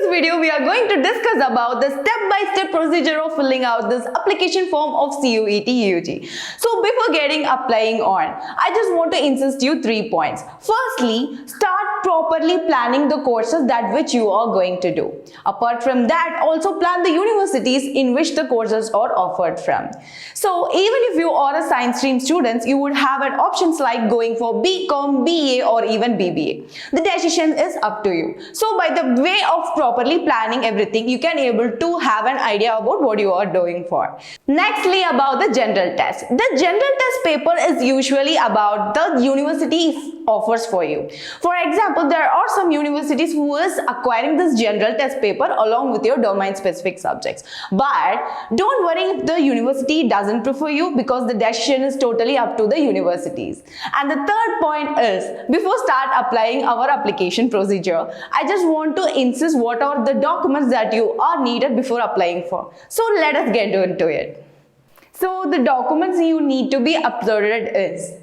this video, we are going to discuss about the step-by-step procedure of filling out this application form of CUET UG. So before getting applying on, I just want to insist you 3 points. Firstly, start properly planning the courses that which you are going to do. Apart from that, also plan the universities in which the courses are offered from. So even if you are a science stream student, you would have an options like going for BCom, BA or even BBA. The decision is up to you. So by the way of properly planning everything, you can able to have an idea about what you are doing for. Nextly, about the general test. The general test paper is usually about the university offers for you. For example, there are some universities who is acquiring this general test paper along with your domain specific subjects. But don't worry if the university doesn't prefer you, because the decision is totally up to the universities. And the third point is, before start applying our application procedure, I just want to insist what are the documents that you are needed before applying for. So let us get into it. So the documents you need to be uploaded is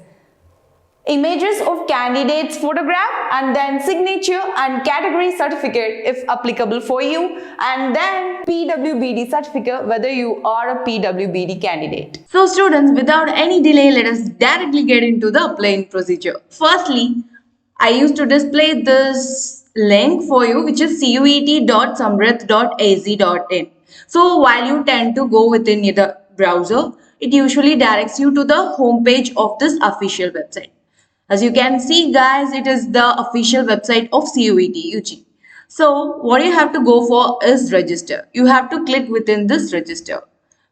images of candidates' photograph, and then signature and category certificate if applicable for you, and then PWBD certificate whether you are a PWBD candidate. So students, without any delay, let us directly get into the applying procedure. Firstly, I used to display this link for you, which is cuet.samrit.az.in. So while you tend to go within the browser, it usually directs you to the home page of this official website. As you can see guys, it is the official website of CUET UG. So what you have to go for is register. You have to click within this register,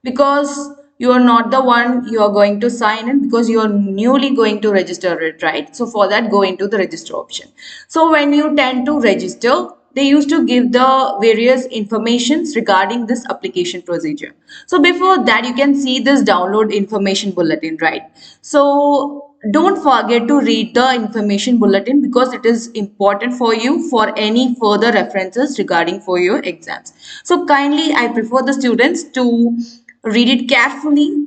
because you are not the one you are going to sign in, because you are newly going to register it, right? So for that, go into the register option. So when you tend to register, they used to give the various informations regarding this application procedure. So before that, you can see this download information bulletin, right? So don't forget to read the information bulletin, because it is important for you for any further references regarding for your exams. So kindly, I prefer the students to read it carefully,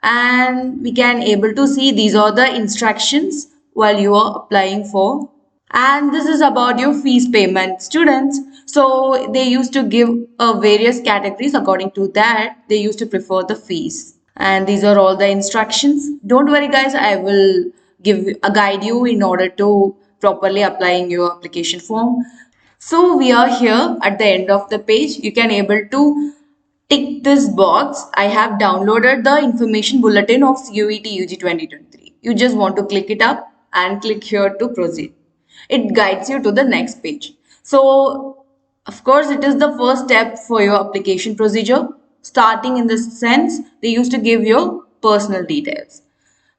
and we can able to see these are the instructions while you are applying for. And this is about your fees payment, students. So they used to give various categories. According to that, they used to prefer the fees. And these are all the instructions. Don't worry guys, I will guide you in order to properly applying your application form. So we are here at the end of the page. You can able to tick this box. I have downloaded the information bulletin of CUET UG 2023. You just want to click it up and click here to proceed. It guides you to the next page. So of course, it is the first step for your application procedure. Starting in this sense, they used to give your personal details.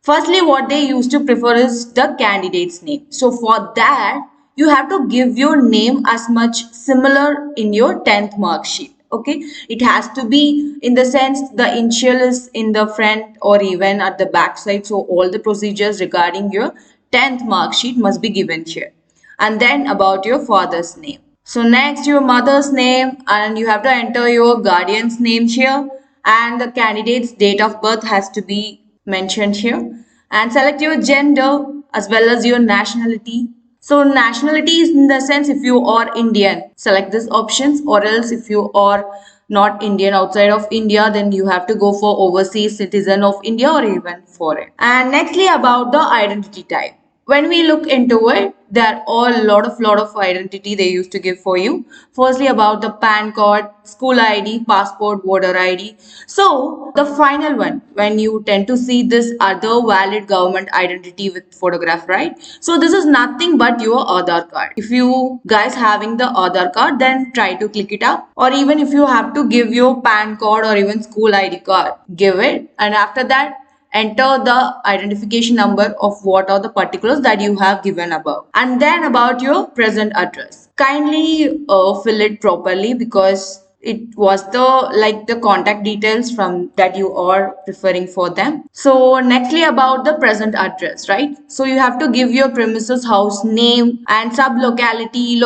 Firstly, what they used to prefer is the candidate's name. So for that, you have to give your name as much similar in your 10th mark sheet. Okay, it has to be in the sense the initial is in the front or even at the back side. So all the procedures regarding your 10th mark sheet must be given here. And then about your father's name. So next, your mother's name, and you have to enter your guardian's name here, and the candidate's date of birth has to be mentioned here, and select your gender as well as your nationality. So nationality is in the sense if you are Indian, select these options, or else if you are not Indian, outside of India, then you have to go for overseas citizen of India or even foreign. And nextly, about the identity type. When we look into it, there are a lot of identity they used to give for you. Firstly, about the PAN card, school ID, passport, voter ID. So the final one, when you tend to see this other valid government identity with photograph, right? So this is nothing but your Aadhaar card. If you guys having the Aadhaar card, then try to click it up. Or even if you have to give your PAN card or even school ID card, give it. And after that, enter the identification number of what are the particulars that you have given above. And then about your present address. Kindly fill it properly, because it was the contact details from that you are preferring for them. So nextly, about the present address, right? So you have to give your premises house name and sub locality,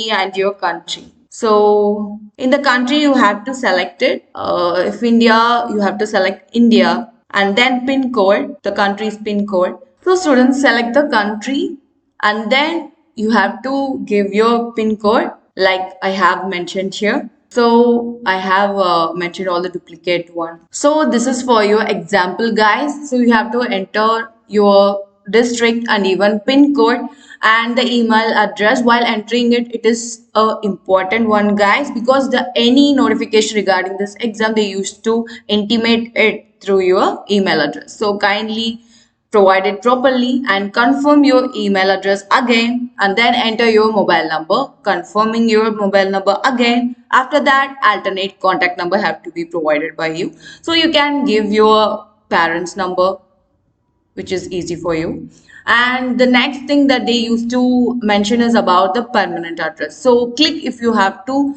and your country. So in the country, you have to select it. If India, you have to select India. And then pin code, the country's pin code. So students, select the country, and then you have to give your pin code like I have mentioned here. So I have mentioned all the duplicate one. So this is for your example, guys. So you have to enter your district and even pin code and the email address. While entering it, it is a important one, guys, because the any notification regarding this exam, they used to intimate it through your email address. So kindly provide it properly and confirm your email address again, and then enter your mobile number, confirming your mobile number again. After that, alternate contact number have to be provided by you. So you can give your parents number, which is easy for you. And the next thing that they used to mention is about the permanent address. So click if you have to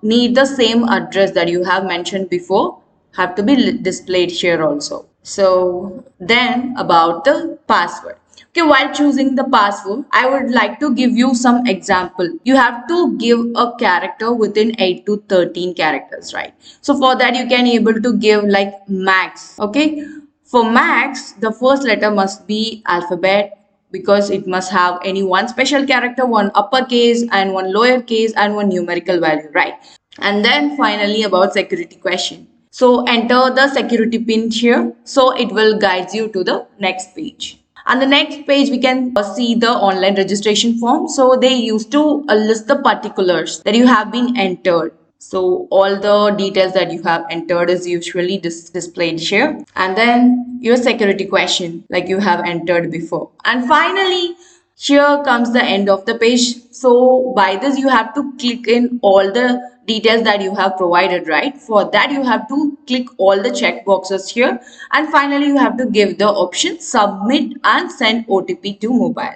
need the same address that you have mentioned before, have to be displayed here also. So then about the password. Okay, while choosing the password, I would like to give you some example. You have to give a character within 8 to 13 characters, right? So for that, you can able to give like max. Okay, for max, the first letter must be alphabet because it must have any one special character, one uppercase and one lowercase and one numerical value, right? And then finally about security question. So enter the security pin here. So it will guide you to the next page. On the next page, we can see the online registration form. So they used to list the particulars that you have been entered. So all the details that you have entered is usually displayed here. And then your security question like you have entered before. And finally, here comes the end of the page. So by this, you have to click in all the details that you have provided, right? For that, you have to click all the check boxes here. And finally, you have to give the option submit and send OTP to mobile.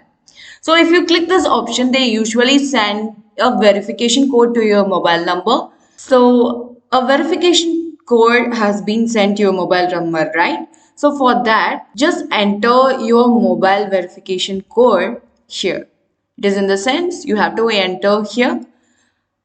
So if you click this option, they usually send a verification code to your mobile number. So a verification code has been sent to your mobile number, right? So for that, just enter your mobile verification code here. It is in the sense you have to enter here.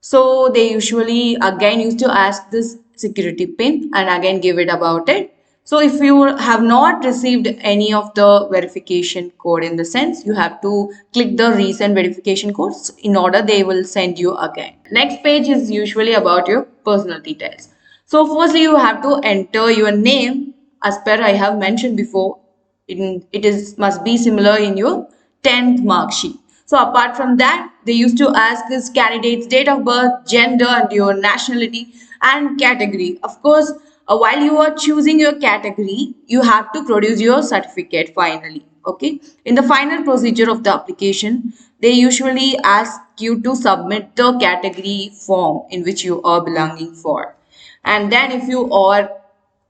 So they usually again used to ask this security pin and again give it about it. So if you have not received any of the verification code in the sense, you have to click the recent verification codes in order they will send you again. Next page is usually about your personal details. So firstly, you have to enter your name as per I have mentioned before. It is must be similar in your 10th mark sheet. So apart from that, they used to ask this candidate's date of birth, gender, and your nationality and category. Of course, while you are choosing your category, you have to produce your certificate finally. Okay. In the final procedure of the application, they usually ask you to submit the category form in which you are belonging for. And then if you are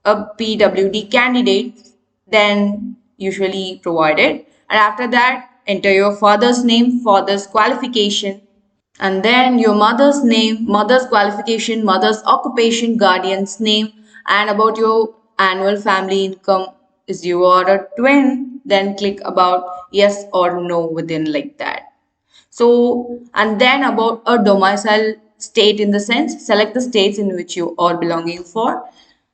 a PWD candidate, then usually provided. And after that, enter your father's name, father's qualification, and then your mother's name, mother's qualification, mother's occupation, guardian's name, and about your annual family income. Is you are a twin, then click about yes or no within like that. So, and then about a domicile state in the sense, select the states in which you are belonging for.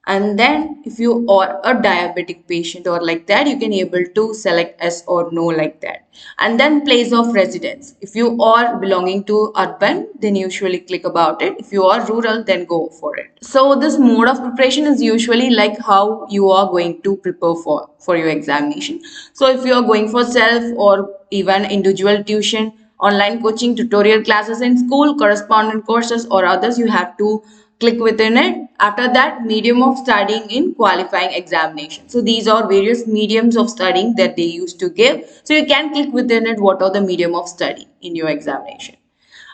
And then if you are a diabetic patient or like that, you can able to select yes or no like that. And then place of residence. If you are belonging to urban, then usually click about it. If you are rural, then go for it. So this mode of preparation is usually like how you are going to prepare for your examination. So if you are going for self or even individual tuition, online coaching, tutorial classes in school, correspondence courses or others, you have to click within it. After that, medium of studying in qualifying examination. So these are various mediums of studying that they used to give. So you can click within it what are the medium of study in your examination.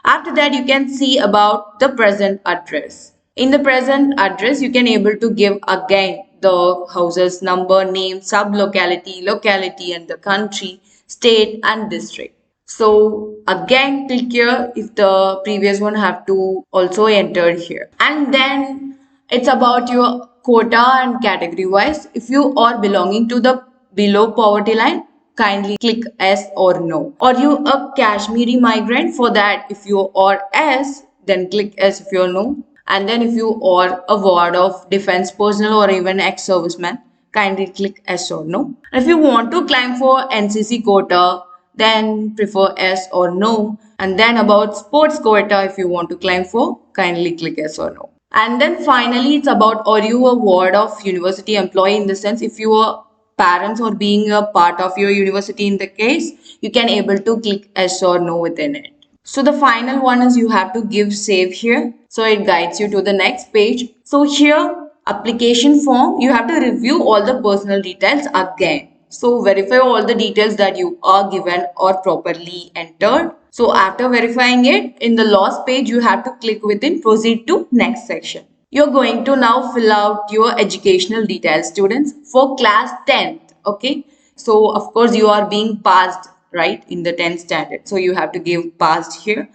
After that, you can see about the present address. In the present address, you can able to give again the house's number, name, sub-locality, locality and the country, state and district. So again, click here if the previous one have to also enter here. And then it's about your quota and category wise. If you are belonging to the below poverty line, kindly click yes or no. Or you a Kashmiri migrant, for that if you are yes, then click yes if you are no. And then if you are a ward of defense personnel or even ex-serviceman, kindly click yes or no. And if you want to climb for NCC quota, then prefer yes or no, and then about sports quota, if you want to claim for, kindly click yes or no. And then finally, it's about, are you a ward of university employee, in the sense if your parents or being a part of your university in the case, you can able to click yes or no within it. So the final one is you have to give save here. So it guides you to the next page. So here, application form, you have to review all the personal details again. So verify all the details that you are given or properly entered. So after verifying it, in the last page, you have to click within proceed to next section. You're going to now fill out your educational details, students, for class 10th. Okay. So of course you are being passed, right, in the 10th standard. So you have to give passed here.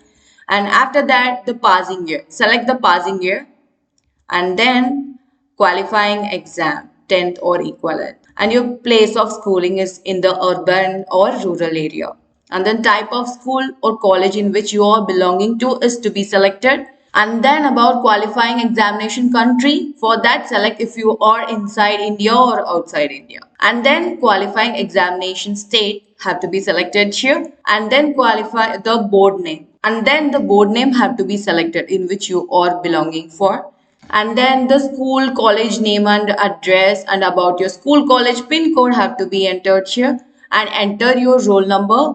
And after that, the passing year. Select the passing year and then qualifying exam 10th or equivalent, and your place of schooling is in the urban or rural area, and then type of school or college in which you are belonging to is to be selected. And then about qualifying examination country, for that select if you are inside India or outside India, and then qualifying examination state have to be selected here, and then qualify the board name, and then the board name have to be selected in which you are belonging for, and then the school college name and address, and about your school college pin code have to be entered here, and enter your roll number,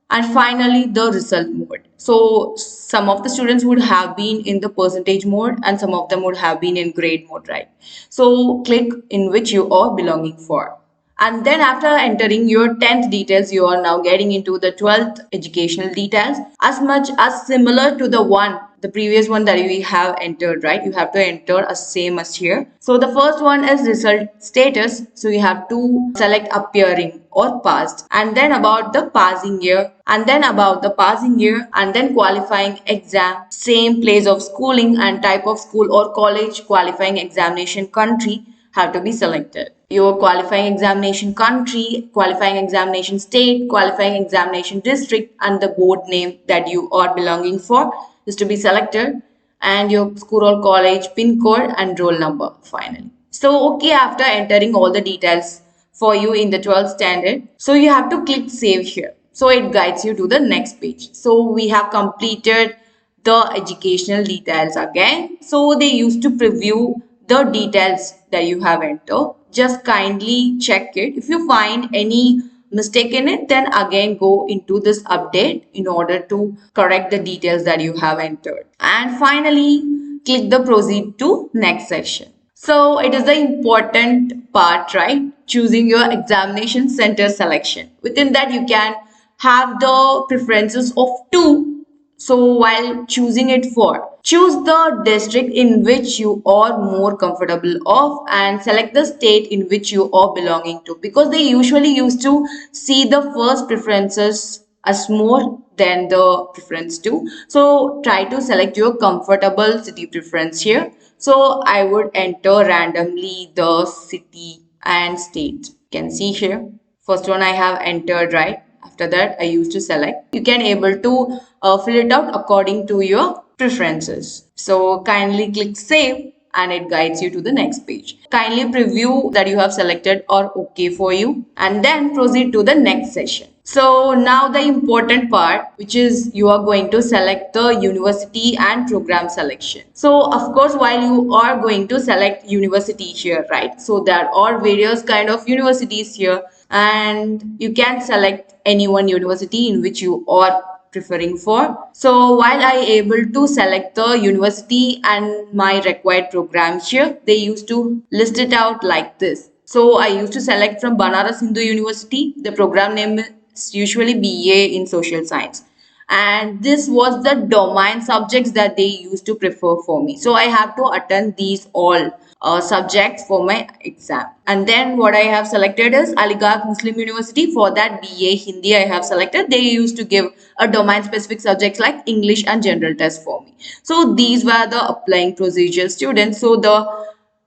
and finally the result mode. So some of the students would have been in the percentage mode and some of them would have been in grade mode, right? So click in which you are belonging for. And then after entering your 10th details, you are now getting into the 12th educational details, as much as similar to the previous one that we have entered, right? You have to enter a same as here. So the first one is result status. So you have to select appearing or passed, and then about the passing year, and then about the passing year, and then qualifying exam, same place of schooling and type of school or college, qualifying examination country have to be selected. Your qualifying examination country, qualifying examination state, qualifying examination district, and the board name that you are belonging for is to be selected, and your school or college pin code and roll number finally. So okay, after entering all the details for you in the 12th standard, so you have to click save here. So it guides you to the next page. So we have completed the educational details again. So they used to preview the details that you have entered. Just kindly check it. If you find any mistake in it, then again go into this update in order to correct the details that you have entered. And finally, click the proceed to next session. So it is the important part, right? Choosing your examination center selection. Within that, you can have the preferences of two. So while choosing it for, choose the district in which you are more comfortable of, and select the state in which you are belonging to, because they usually used to see the first preferences as more than the preference two. So try to select your comfortable city preference here. So I would enter randomly the city and state. You can see here. First one I have entered, right? After that, I used to select. You can able to fill it out according to your preferences. So kindly click save and it guides you to the next page. Kindly preview that you have selected or okay for you, and then proceed to the next session. So now the important part, which is you are going to select the university and program selection. So of course, while you are going to select university here, right? So there are various kind of universities here, and you can select any one university in which you are preferring for. So while I able to select the university and my required program here, they used to list it out like this. So I used to select from Banaras Hindu University. The program name is usually BA in social science, and this was the domain subjects that they used to prefer for me. So I have to attend these all subjects for my exam. And then what I have selected is Aligarh Muslim University. For that BA Hindi I have selected. They used to give a domain specific subjects like English and general test for me. So these were the applying procedure, students. So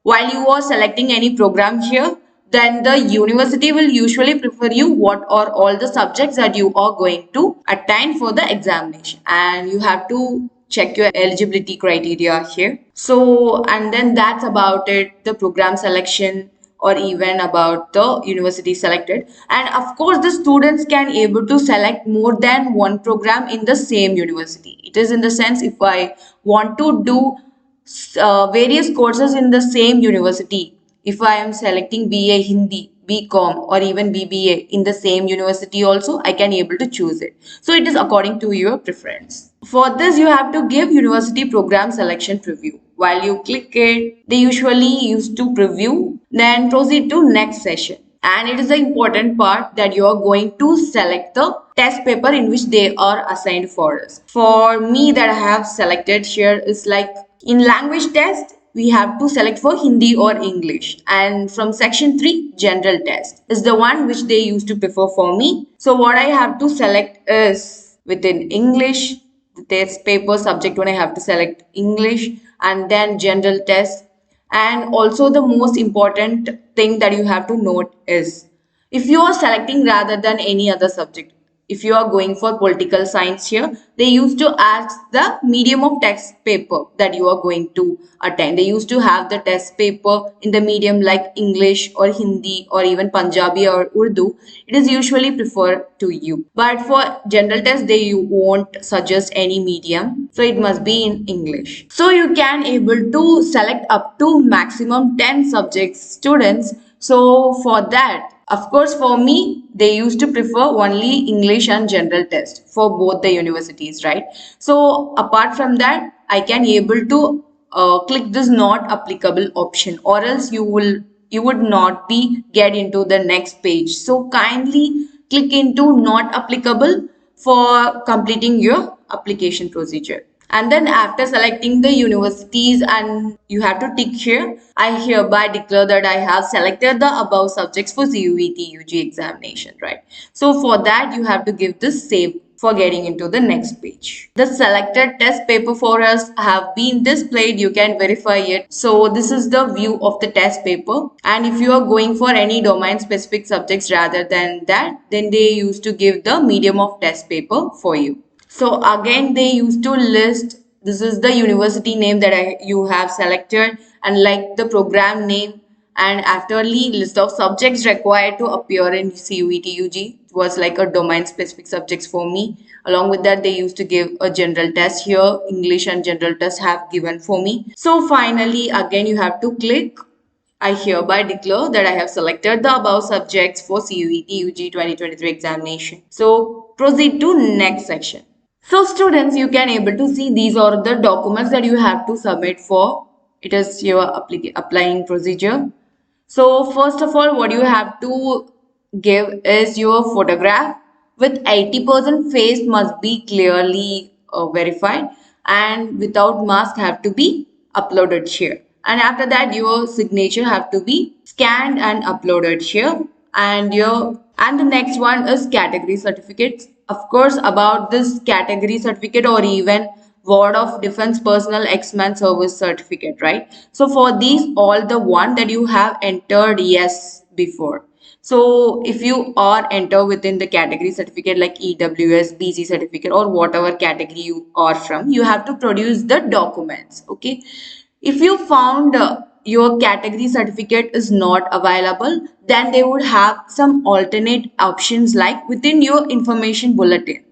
while you are selecting any program here, then the university will usually prefer you what are all the subjects that you are going to attain for the examination, and you have to check your eligibility criteria here. So and then that's about it, the program selection or even about the university selected. And of course, the students can able to select more than one program in the same university. It is in the sense, if I want to do various courses in the same university, if I am selecting BA Hindi, BCom or even BBA in the same university also, I can able to choose it. So it is according to your preference. For this, you have to give university program selection preview. While you click it, they usually used to preview, then proceed to next session. And it is the important part that you are going to select the test paper in which they are assigned for us. For me, that I have selected here is like in language test, we have to select for Hindi or English, and from section 3 general test is the one which they used to prefer for me. So what I have to select is within English, the test paper subject one I have to select English, and then general test. And also the most important thing that you have to note is, if you are selecting rather than any other subject, if you are going for political science here, they used to ask the medium of test paper that you are going to attend. They used to have the test paper in the medium like English or Hindi or even Punjabi or Urdu. It is usually preferred to you. But for general test, they won't suggest any medium. So it must be in English. So you can able to select up to maximum 10 subjects students. So for that, of course, for me, they used to prefer only English and general test for both the universities, right? So apart from that, I can able to click this not applicable option, or else you would not be get into the next page. So kindly click into not applicable for completing your application procedure. And then after selecting the universities, and you have to tick here, I hereby declare that I have selected the above subjects for CUET UG examination, right? So for that, you have to give this save for getting into the next page. The selected test paper for us have been displayed. You can verify it. So this is the view of the test paper. And if you are going for any domain specific subjects rather than that, then they used to give the medium of test paper for you. So again, they used to list, this is the university name that you have selected, and like the program name, and afterly list of subjects required to appear in CUET UG. It was like a domain specific subjects for me. Along with that, they used to give a general test here. English and general test have given for me. So finally, again, you have to click I hereby declare that I have selected the above subjects for CUET UG 2023 examination. So proceed to next section. So students, you can able to see these are the documents that you have to submit for. It is your applying procedure. So first of all, what you have to give is your photograph with 80% face must be clearly verified, and without mask have to be uploaded here. And after that, your signature have to be scanned and uploaded here. And the next one is category certificates. Of course, about this category certificate or even Ward of Defense Personnel X-Man Service Certificate, right? So for these, all the one that you have entered yes before. So if you are enter within the category certificate like EWS, BC certificate or whatever category you are from, you have to produce the documents, okay? If you found your category certificate is not available, then they would have some alternate options like within your information bulletin.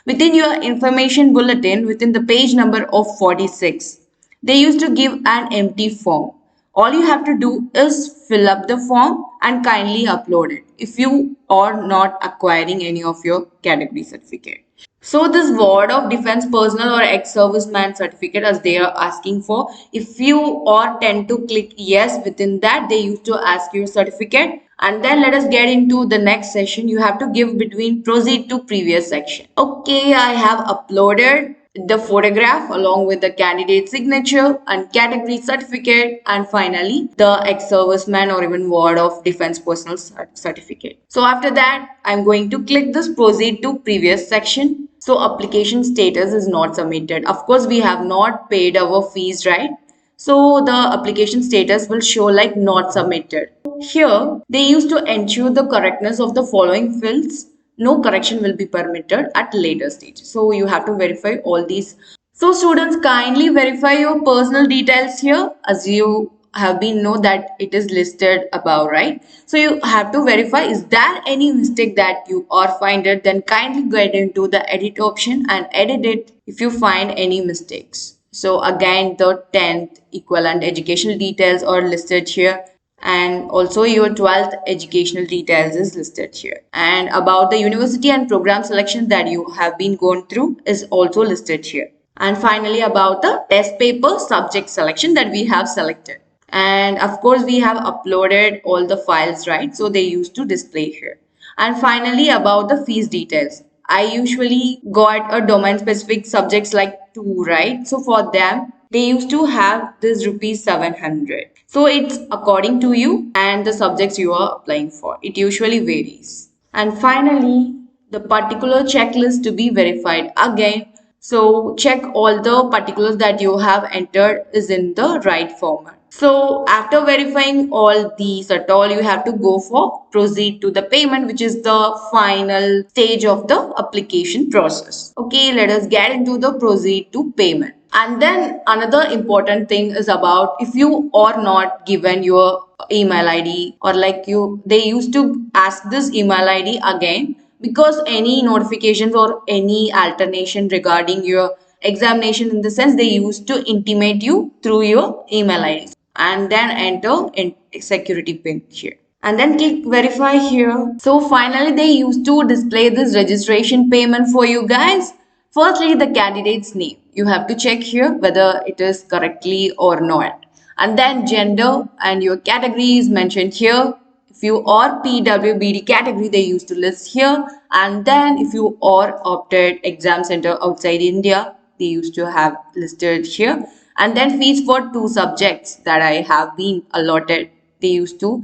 Within your information bulletin, within the page number of 46, they used to give an empty form. All you have to do is fill up the form and kindly upload it if you are not acquiring any of your category certificate. So this Ward of Defense Personnel or Ex-Serviceman certificate, as they are asking for, if you or tend to click yes within that, they used to ask you certificate. And then let us get into the next session. You have to give between proceed to previous section. Okay, I have uploaded the photograph along with the candidate signature and category certificate, and finally the ex-serviceman or even Ward of Defense Personnel certificate. So after that, I'm going to click this proceed to previous section. So application status is not submitted. Of course, we have not paid our fees, right? So the application status will show like not submitted. Here, they used to ensure the correctness of the following fields. No correction will be permitted at later stage. So you have to verify all these. So students, kindly verify your personal details here as you have been know that it is listed above, right? So you have to verify, is there any mistake that you are find it, then kindly get into the edit option and edit it if you find any mistakes. So again, the 10th equivalent educational details are listed here, and also your 12th educational details is listed here, and about the university and program selection that you have been going through is also listed here, and finally about the test paper subject selection that we have selected, and of course we have uploaded all the files, right? So they used to display here. And finally about the fees details, I usually got a domain specific subjects like two, right? So for them they used to have this rupees 700. So it's according to you and the subjects you are applying for. It usually varies. And finally, the particular checklist to be verified again. So check all the particulars that you have entered is in the right format. So after verifying all these at all, you have to go for proceed to the payment, which is the final stage of the application process. Okay, let us get into the proceed to payment. And then another important thing is about if you are not given your email ID, or like they used to ask this email ID again, because any notifications or any alternation regarding your examination, in the sense they used to intimate you through your email ID, and then enter in security pin here and then click verify here. So finally they used to display this registration payment for you guys. Firstly, the candidate's name, you have to check here whether it is correctly or not, and then gender and your category is mentioned here. If you are PWBD category, they used to list here, and then if you are opted exam center outside India, they used to have listed here, and then fees for two subjects that I have been allotted, they used to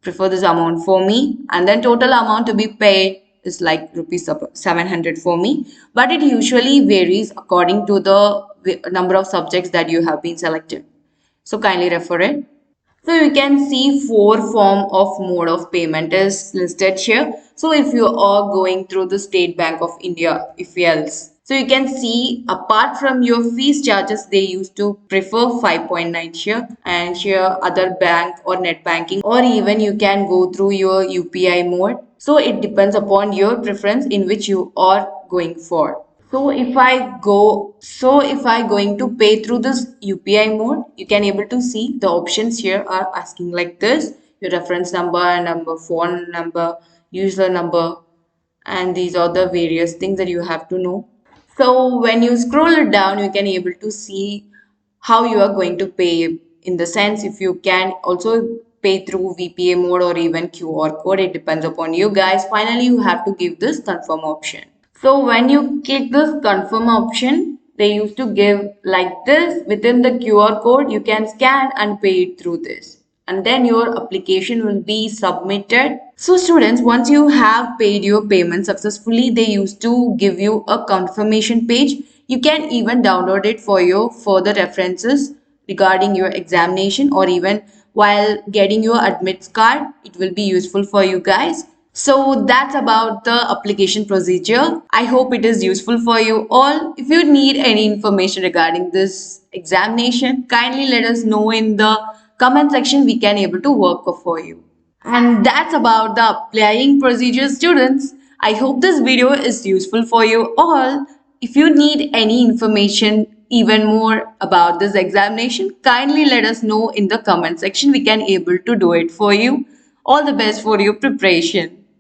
prefer this amount for me, and then total amount to be paid is like rupees 700 for me, but it usually varies according to the number of subjects that you have been selected. So kindly refer it. So you can see four form of mode of payment is listed here. So if you are going through the State Bank of India, if else. So you can see apart from your fees charges, they used to prefer 5.9 here, and here other bank or net banking, or even you can go through your UPI mode. So it depends upon your preference in which you are going for. So if I going to pay through this UPI mode, you can able to see the options here are asking like this: your reference number, phone number, user number, and these are the various things that you have to know. So when you scroll it down, you can able to see how you are going to pay, in the sense if you can also pay through VPA mode or even QR code. It depends upon you guys. Finally, you have to give this confirm option. So when you click this confirm option, they used to give like this. Within the QR code, you can scan and pay it through this, and then your application will be submitted. So students, once you have paid your payment successfully, they used to give you a confirmation page. You can even download it for your further references regarding your examination, or even while getting your admits card, it will be useful for you guys. So that's about the application procedure. I hope it is useful for you all. If you need any information regarding this examination, kindly let us know in the comment section. We can able to work for you. And that's about the applying procedure, students. I hope this video is useful for you all. If you need any information even more about this examination, kindly let us know in the comment section. We can able to do it for you. All the best for your preparation.